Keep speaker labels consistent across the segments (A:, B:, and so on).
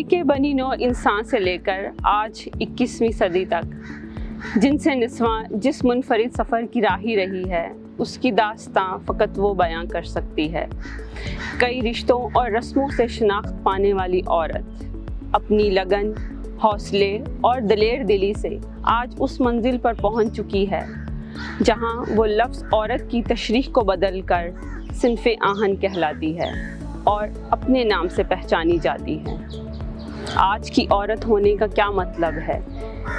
A: مٹی کے بنی نوع انسان سے لے کر آج 21ویں صدی تک جن سے نسواں جس منفرد سفر کی راہی رہی ہے اس کی داستاں فقط وہ بیان کر سکتی ہے۔ کئی رشتوں اور رسموں سے شناخت پانے والی عورت اپنی لگن، حوصلے اور دلیر دلی سے آج اس منزل پر پہنچ چکی ہے جہاں وہ لفظ عورت کی تشریح کو بدل کر صنف آہن کہلاتی ہے اور اپنے نام سے پہچانی جاتی ہے۔ آج کی عورت ہونے کا کیا مطلب ہے؟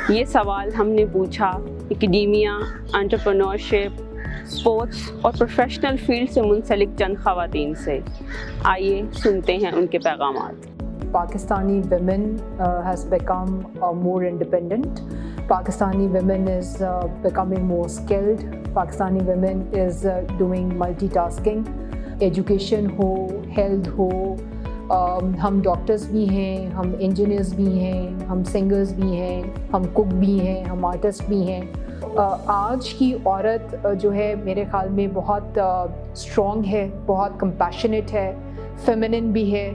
A: یہ سوال ہم نے پوچھا اکیڈیمیا، انٹرپرینورشپ، اسپورٹس اور پروفیشنل فیلڈ سے منسلک چند خواتین سے۔ آئیے سنتے ہیں ان کے پیغامات۔
B: Pakistani women has become more independent. Pakistani women is becoming more skilled. Pakistani women is doing multitasking. Education ho, health ho, ہم ڈاکٹرز بھی ہیں، ہم انجینئرز بھی ہیں، ہم سنگرز بھی ہیں، ہم کک بھی ہیں، ہم آرٹسٹ بھی ہیں۔ آج کی عورت جو ہے میرے خیال میں بہت اسٹرانگ ہے، بہت کمپیشنیٹ ہے، فیمنن بھی ہے،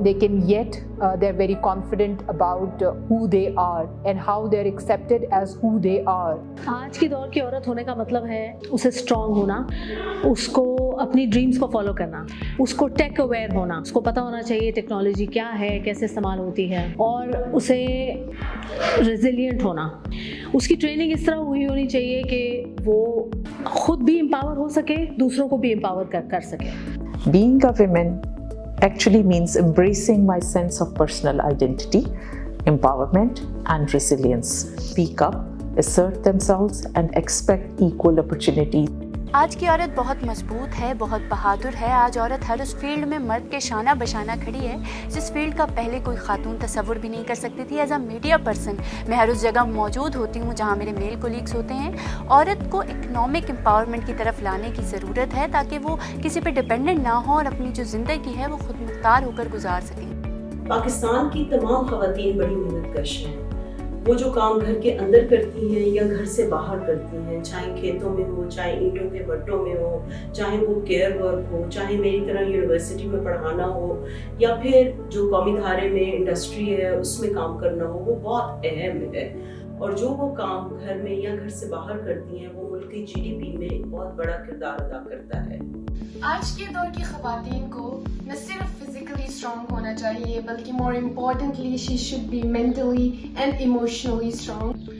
B: لیکن yet they are very confident about who they are and how they are accepted as who they are۔
C: آج کی دور کی عورت ہونے کا مطلب ہے اسے اسٹرانگ ہونا، اس کو اپنی ڈریمز کو فالو کرنا، اس کو ٹیک اویئر ہونا، اس کو پتہ ہونا چاہیے ٹیکنالوجی کیا ہے، کیسے استعمال ہوتی ہے، اور اسے ریزیلینٹ ہونا۔ اس کی ٹریننگ اس طرح ہوئی ہونی چاہیے کہ وہ خود بھی امپاور ہو سکے، دوسروں کو بھی امپاور کر سکے۔
D: Being a woman actually means embracing my sense of personal identity, empowerment and resilience. Speak up, assert themselves and expect equal opportunities.
E: آج کی عورت بہت مضبوط ہے، بہت بہادر ہے۔ آج عورت ہر اس فیلڈ میں مرد کے شانہ بشانہ کھڑی ہے جس فیلڈ کا پہلے کوئی خاتون تصور بھی نہیں کر سکتی تھی۔ ایز اے میڈیا پرسن میں ہر اس جگہ موجود ہوتی ہوں جہاں میرے میل کولیگس ہوتے ہیں۔ عورت کو اکنامک امپاورمنٹ کی طرف لانے کی ضرورت ہے تاکہ وہ کسی پہ ڈپینڈنٹ نہ ہو اور اپنی جو زندگی ہے وہ خود مختار ہو کر گزار سکیں۔
F: پاکستان کی تمام خواتین بڑی محنت کش ہیں۔ وہ جو کام گھر کے اندر کرتی ہیں یا گھر سے باہر کرتی ہیں، چاہے کھیتوں میں ہو، چاہے اینٹوں کے بھٹوں میں ہو، چاہے وہ کیئر ورک ہو، چاہے میری طرح یونیورسٹی میں پڑھانا ہو، یا پھر جو قومی دھارے میں انڈسٹری ہے اس میں کام کرنا ہو، وہ بہت اہم ہے۔ اور جو وہ کام گھر میں یا گھر سے باہر کرتی ہیں وہ ملک کی GDP میں بہت بڑا کردار ادا کرتا ہے۔
G: آج کے دور کی خواتین کو نہ صرف فزیکلی اسٹرانگ ہونا چاہیے بلکہ more importantly she should be mentally and emotionally strong.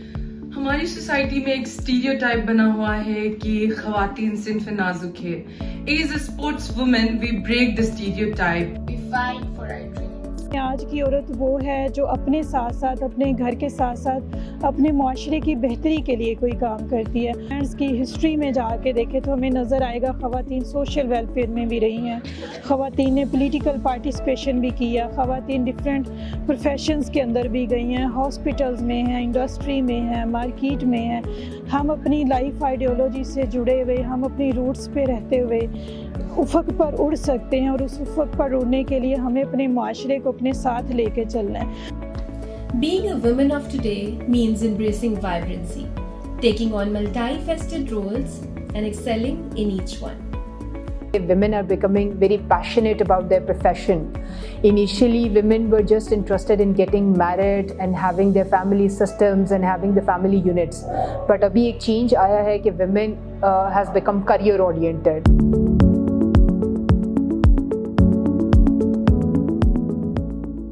H: ہماری سوسائٹی میں ایک اسٹیریوٹائپ بنا ہوا ہے کہ خواتین صنف نازک ہے۔ As a sports woman we break the stereotype.
G: We fight for our dreams.
I: آج کی عورت وہ ہے جو اپنے ساتھ ساتھ اپنے گھر کے ساتھ ساتھ اپنے معاشرے کی بہتری کے لیے کوئی کام کرتی ہے۔ فرینڈس کی ہسٹری میں جا کے دیکھیں تو ہمیں نظر آئے گا خواتین سوشل ویلفیئر میں بھی رہی ہیں، خواتین نے پولیٹیکل پارٹیسپیشن بھی کیا، خواتین ڈفرینٹ پروفیشنز کے اندر بھی گئی ہیں، ہاسپٹلز میں ہیں، انڈسٹری میں ہیں، مارکیٹ میں ہیں۔ ہم اپنی لائف آئیڈیالوجی سے جڑے ہوئے، ہم اپنی روٹس پہ رہتے ہوئے افق پر اڑ سکتے ہیں، اور اس افق پر اڑنے کے لیے ہمیں اپنے معاشرے کو اپنے ساتھ لے کے چلنا ہے۔
J: Being a woman of today means embracing vibrancy, taking on multifaceted roles and excelling in each one.
B: Women are becoming very passionate about their profession. Initially, women were just interested in getting married and having their family systems and having the family units. But abhi ek change aaya hai ki women has become career oriented.